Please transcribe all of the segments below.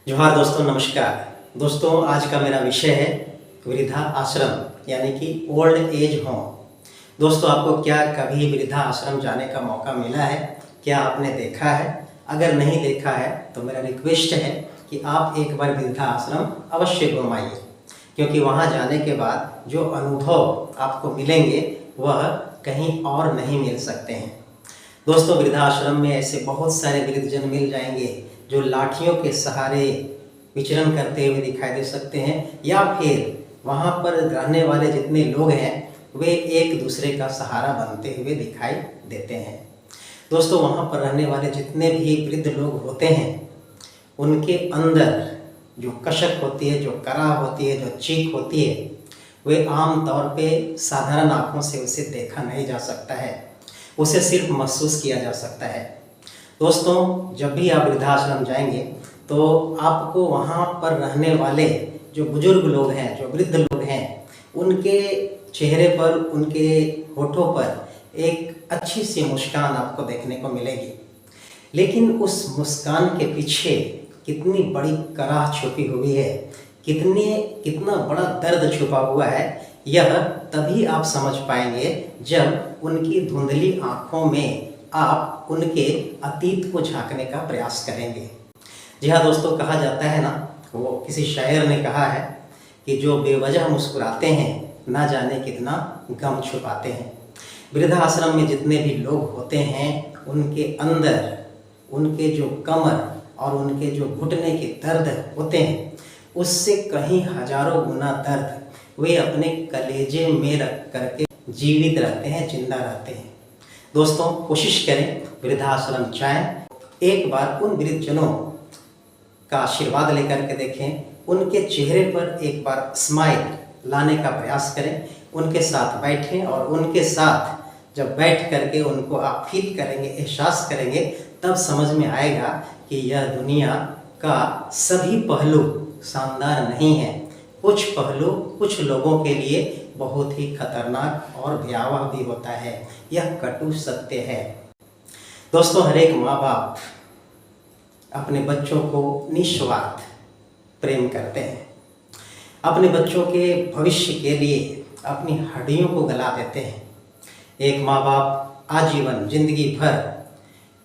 जोहार दोस्तों, नमस्कार दोस्तों। आज का मेरा विषय है वृद्धा आश्रम यानी कि ओल्ड एज होम। दोस्तों, आपको क्या कभी वृद्धा आश्रम जाने का मौका मिला है? क्या आपने देखा है? अगर नहीं देखा है तो मेरा रिक्वेस्ट है कि आप एक बार वृद्धा आश्रम अवश्य घुमाइए, क्योंकि वहाँ जाने के बाद जो अनुभव आपको मिलेंगे वह कहीं और नहीं मिल सकते हैं। दोस्तों, वृद्धाश्रम में ऐसे बहुत सारे वृद्धजन मिल जाएंगे जो लाठियों के सहारे विचरण करते हुए दिखाई दे सकते हैं, या फिर वहाँ पर रहने वाले जितने लोग हैं वे एक दूसरे का सहारा बनते हुए दिखाई देते हैं। दोस्तों, वहाँ पर रहने वाले जितने भी वृद्ध लोग होते हैं उनके अंदर जो कसक होती है, जो कराह होती है, जो चीख होती है, वे आम तौर पे साधारण आँखों से उसे देखा नहीं जा सकता है, उसे सिर्फ महसूस किया जा सकता है। दोस्तों, जब भी आप वृद्धाश्रम जाएंगे तो आपको वहाँ पर रहने वाले जो बुजुर्ग लोग हैं, जो वृद्ध लोग हैं, उनके चेहरे पर, उनके होठों पर एक अच्छी सी मुस्कान आपको देखने को मिलेगी। लेकिन उस मुस्कान के पीछे कितनी बड़ी कराह छुपी हुई है, कितना बड़ा दर्द छुपा हुआ है, यह तभी आप समझ पाएंगे जब उनकी धुंधली आँखों में आप उनके अतीत को झांकने का प्रयास करेंगे। जी हाँ दोस्तों, कहा जाता है ना, वो किसी शायर ने कहा है कि जो बेवजह मुस्कुराते हैं ना जाने कितना गम छुपाते हैं। वृद्धाश्रम में जितने भी लोग होते हैं उनके अंदर उनके जो कमर और उनके जो घुटने के दर्द होते हैं उससे कहीं हजारों गुना दर्द वे अपने कलेजे में रख करके जीवित रहते हैं, जिंदा रहते हैं। दोस्तों, कोशिश करें वृद्धाश्रम जाएं, एक बार उन वृद्धजनों का आशीर्वाद लेकर के देखें, उनके चेहरे पर एक बार स्माइल लाने का प्रयास करें, उनके साथ बैठें और उनके साथ जब बैठ करके उनको आप फील करेंगे, एहसास करेंगे, तब समझ में आएगा कि यह दुनिया का सभी पहलू शानदार नहीं है। कुछ पहलू कुछ लोगों के लिए बहुत ही खतरनाक और भयावह भी होता है। यह कटु सत्य है। दोस्तों, हर एक माँ बाप अपने बच्चों को निस्वार्थ प्रेम करते हैं, अपने बच्चों के भविष्य के लिए अपनी हड्डियों को गला देते हैं। एक माँ बाप आजीवन जिंदगी भर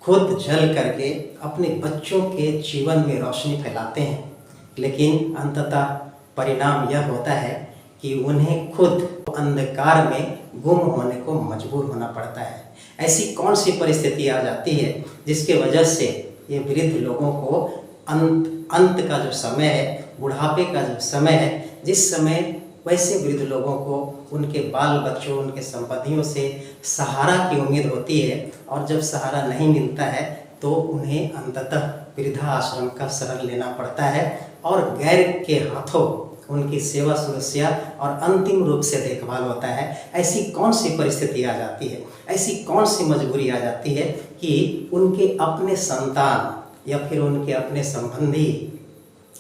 खुद जल करके अपने बच्चों के जीवन में रोशनी फैलाते हैं, लेकिन अंततः परिणाम यह होता है कि उन्हें खुद अंधकार में गुम होने को मजबूर होना पड़ता है। ऐसी कौन सी परिस्थिति आ जाती है जिसके वजह से ये वृद्ध लोगों को अंत का जो समय है, बुढ़ापे का जो समय है, जिस समय वैसे वृद्ध लोगों को उनके बाल बच्चों, उनके संबंधियों से सहारा की उम्मीद होती है, और जब सहारा नहीं मिलता है तो उन्हें अंततः वृद्धाश्रम का शरण लेना पड़ता है और गैर के हाथों उनकी सेवा सुरक्षा और अंतिम रूप से देखभाल होता है। ऐसी कौन सी परिस्थिति आ जाती है, ऐसी कौन सी मजबूरी आ जाती है कि उनके अपने संतान या फिर उनके अपने संबंधी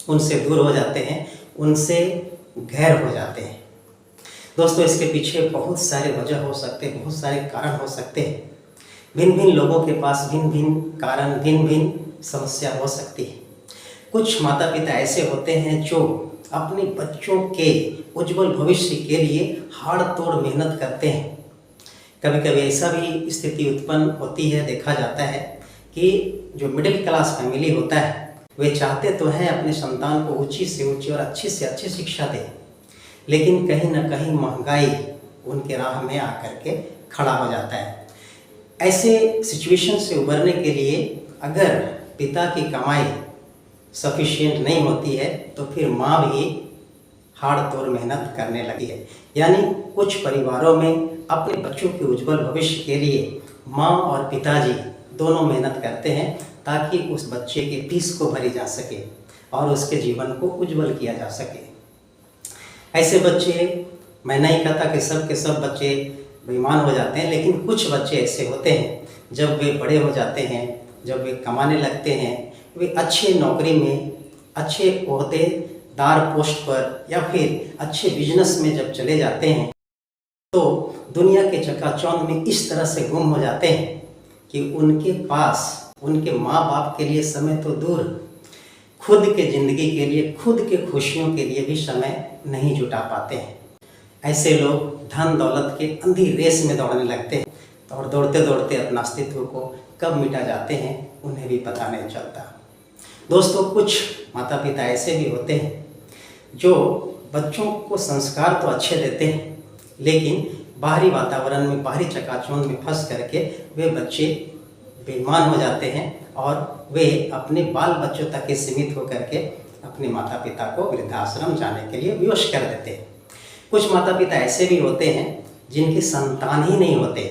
उनसे दूर हो जाते हैं, उनसे गैर हो जाते हैं। दोस्तों, इसके पीछे बहुत सारे वजह हो सकते हैं, बहुत सारे कारण हो सकते हैं। भिन्न भिन्न लोगों के पास भिन्न भिन्न कारण, भिन्न भिन्न समस्या हो सकती है। कुछ माता पिता ऐसे होते हैं जो अपने बच्चों के उज्जवल भविष्य के लिए हाड़ तोड़ मेहनत करते हैं। कभी कभी ऐसा भी स्थिति उत्पन्न होती है, देखा जाता है कि जो मिडिल क्लास फैमिली होता है वे चाहते तो हैं अपने संतान को ऊंची से ऊंची और अच्छी से अच्छी शिक्षा दें, लेकिन कहीं ना कहीं महंगाई उनके राह में आकर के खड़ा हो जाता है। ऐसे सिचुएशन से उबरने के लिए अगर पिता की कमाई सफिशिएंट नहीं होती है तो फिर माँ भी हाड़ तोड़ मेहनत करने लगी है। यानी कुछ परिवारों में अपने बच्चों के उज्जवल भविष्य के लिए माँ और पिताजी दोनों मेहनत करते हैं ताकि उस बच्चे के फीस को भरी जा सके और उसके जीवन को उज्जवल किया जा सके। ऐसे बच्चे, मैं नहीं कहता कि सब के सब बच्चे बेईमान हो जाते हैं, लेकिन कुछ बच्चे ऐसे होते हैं जब वे बड़े हो जाते हैं, जब वे कमाने लगते हैं, वे अच्छे नौकरी में, अच्छे ओहदेदार पोस्ट पर या फिर अच्छे बिजनेस में जब चले जाते हैं तो दुनिया के चकाचौंध में इस तरह से गुम हो जाते हैं कि उनके पास उनके माँ बाप के लिए समय तो दूर, खुद के ज़िंदगी के लिए, खुद के खुशियों के लिए भी समय नहीं जुटा पाते हैं। ऐसे लोग धन दौलत के अंधी रेस में दौड़ने लगते हैं और दौड़ते दौड़ते अपना अस्तित्व को कब मिटा जाते हैं उन्हें भी पता नहीं चलता। दोस्तों, कुछ माता पिता ऐसे भी होते हैं जो बच्चों को संस्कार तो अच्छे देते हैं, लेकिन बाहरी वातावरण में, बाहरी चकाचौंध में फंस करके वे बच्चे बेईमान हो जाते हैं और वे अपने बाल बच्चों तक ही सीमित होकर के अपने माता पिता को वृद्धाश्रम जाने के लिए विवश कर देते हैं। कुछ माता पिता ऐसे भी होते हैं जिनकी संतान ही नहीं होते,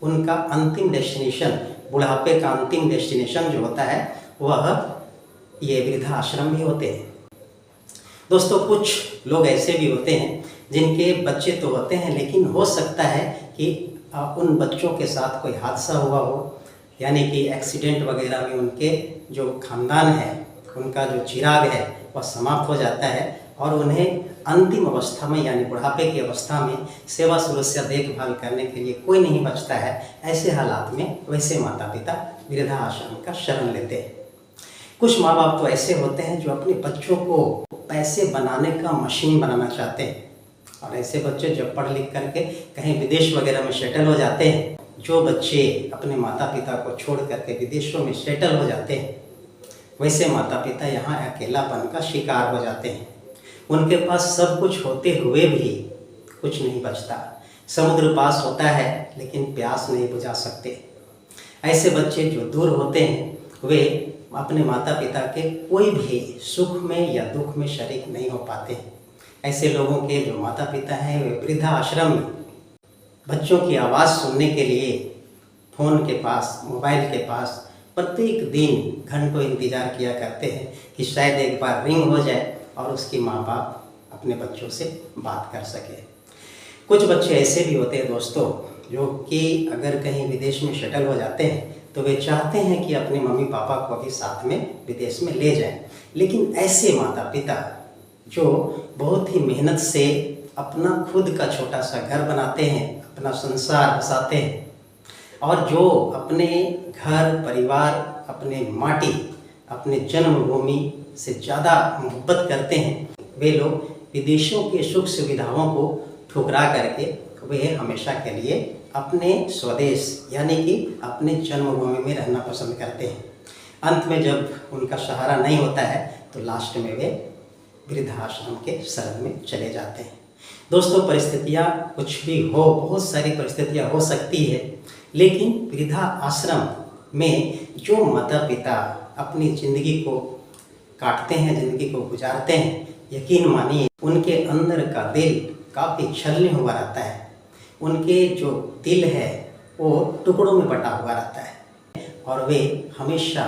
उनका अंतिम डेस्टिनेशन, बुढ़ापे का अंतिम डेस्टिनेशन जो होता है वह ये वृद्धाश्रम भी होते हैं। दोस्तों, कुछ लोग ऐसे भी होते हैं जिनके बच्चे तो होते हैं, लेकिन हो सकता है कि उन बच्चों के साथ कोई हादसा हुआ हो, यानी कि एक्सीडेंट वगैरह में उनके जो खानदान है, उनका जो चिराग है वह समाप्त हो जाता है और उन्हें अंतिम अवस्था में, यानी बुढ़ापे की अवस्था में सेवा सुरक्षा देखभाल करने के लिए कोई नहीं बचता है। ऐसे हालात में वैसे माता पिता वृद्धाश्रम का शरण लेते हैं। कुछ माँ बाप तो ऐसे होते हैं जो अपने बच्चों को पैसे बनाने का मशीन बनाना चाहते हैं और ऐसे बच्चे जब पढ़ लिख करके कहीं विदेश वगैरह में सेटल हो जाते हैं, जो बच्चे अपने माता पिता को छोड़ करके विदेशों में सेटल हो जाते हैं, वैसे माता पिता यहाँ अकेलापन का शिकार हो जाते हैं। उनके पास सब कुछ होते हुए भी कुछ नहीं बचता। समुद्र पास होता है लेकिन प्यास नहीं बुझा सकते। ऐसे बच्चे जो दूर होते हैं वे अपने माता पिता के कोई भी सुख में या दुख में शरीक नहीं हो पाते। ऐसे लोगों के जो माता पिता हैं वे वृद्धाश्रम में बच्चों की आवाज़ सुनने के लिए फ़ोन के पास, मोबाइल के पास प्रत्येक दिन घंटों इंतज़ार किया करते हैं कि शायद एक बार रिंग हो जाए और उसकी माँ बाप अपने बच्चों से बात कर सके। कुछ बच्चे ऐसे भी होते हैं दोस्तों जो कि अगर कहीं विदेश में सेटल हो जाते हैं तो वे चाहते हैं कि अपने मम्मी पापा को भी साथ में विदेश में ले जाएं, लेकिन ऐसे माता पिता जो बहुत ही मेहनत से अपना खुद का छोटा सा घर बनाते हैं, अपना संसार बसाते हैं और जो अपने घर परिवार, अपने माटी, अपने जन्मभूमि से ज़्यादा मोहब्बत करते हैं, वे लोग विदेशों के सुख सुविधाओं को ठुकरा करके वे हमेशा के लिए अपने स्वदेश यानी कि अपने जन्मभूमि में रहना पसंद करते हैं। अंत में जब उनका सहारा नहीं होता है तो लास्ट में वे वृद्धाश्रम के शरण में चले जाते हैं। दोस्तों, परिस्थितियाँ कुछ भी हो, बहुत सारी परिस्थितियाँ हो सकती है, लेकिन वृद्धाश्रम में जो माता पिता अपनी ज़िंदगी को काटते हैं, ज़िंदगी को गुजारते हैं, यकीन मानिए उनके अंदर का दिल काफ़ी छलनी हुआ रहता है। उनके जो दिल है वो टुकड़ों में बटा हुआ रहता है और वे हमेशा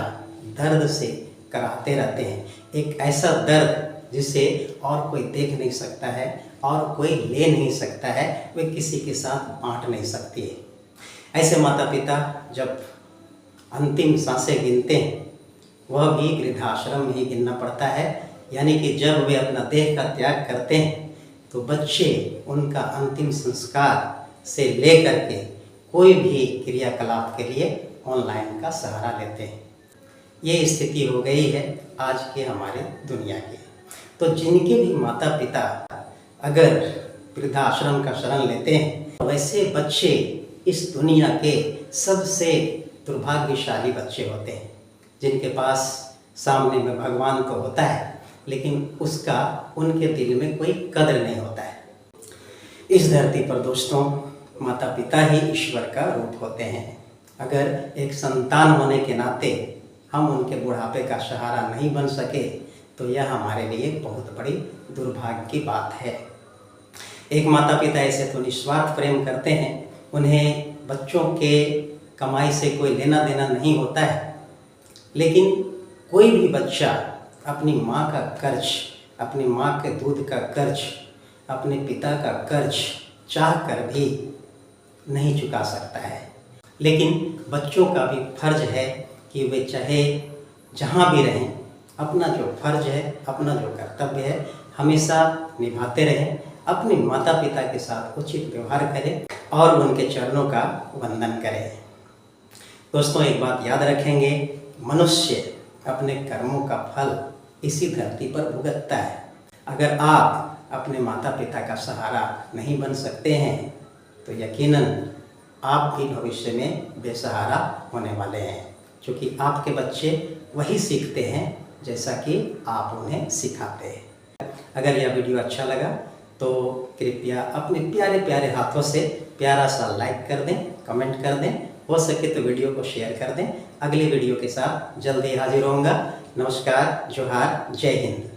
दर्द से कराहते रहते हैं। एक ऐसा दर्द जिसे और कोई देख नहीं सकता है और कोई ले नहीं सकता है, वे किसी के साथ बांट नहीं सकती है। ऐसे माता पिता जब अंतिम सांसें गिनते हैं वह भी वृद्धाश्रम में ही गिनना पड़ता है, यानी कि जब वे अपना देह का त्याग करते हैं तो बच्चे उनका अंतिम संस्कार से लेकर के कोई भी क्रियाकलाप के लिए ऑनलाइन का सहारा लेते हैं। ये स्थिति हो गई है आज के हमारे दुनिया की। तो जिनके भी माता पिता अगर वृद्धाश्रम का शरण लेते हैं, वैसे बच्चे इस दुनिया के सबसे दुर्भाग्यशाली बच्चे होते हैं, जिनके पास सामने में भगवान तो होता है लेकिन उसका उनके दिल में कोई कदर नहीं होता है। इस धरती पर दोस्तों माता पिता ही ईश्वर का रूप होते हैं। अगर एक संतान होने के नाते हम उनके बुढ़ापे का सहारा नहीं बन सके तो यह हमारे लिए बहुत बड़ी दुर्भाग्य की बात है। एक माता पिता ऐसे तो निस्वार्थ प्रेम करते हैं, उन्हें बच्चों के कमाई से कोई लेना देना नहीं होता है, लेकिन कोई भी बच्चा अपनी माँ का कर्ज, अपनी माँ के दूध का कर्ज, अपने पिता का कर्ज चाह कर भी नहीं चुका सकता है। लेकिन बच्चों का भी फर्ज है कि वे चाहे जहाँ भी रहें अपना जो फर्ज है, अपना जो कर्तव्य है हमेशा निभाते रहें, अपने माता पिता के साथ उचित व्यवहार करें और उनके चरणों का वंदन करें। दोस्तों, एक बात याद रखेंगे, मनुष्य अपने कर्मों का फल इसी धरती पर भुगतता है। अगर आप अपने माता पिता का सहारा नहीं बन सकते हैं तो यकीनन आप भी भविष्य में बेसहारा होने वाले हैं, क्योंकि आपके बच्चे वही सीखते हैं जैसा कि आप उन्हें सिखाते हैं। अगर यह वीडियो अच्छा लगा तो कृपया अपने प्यारे प्यारे हाथों से प्यारा सा लाइक कर दें, कमेंट कर दें, हो सके तो वीडियो को शेयर कर दें। अगली वीडियो के साथ जल्दी हाजिर होऊंगा। नमस्कार, जोहार, जय हिंद।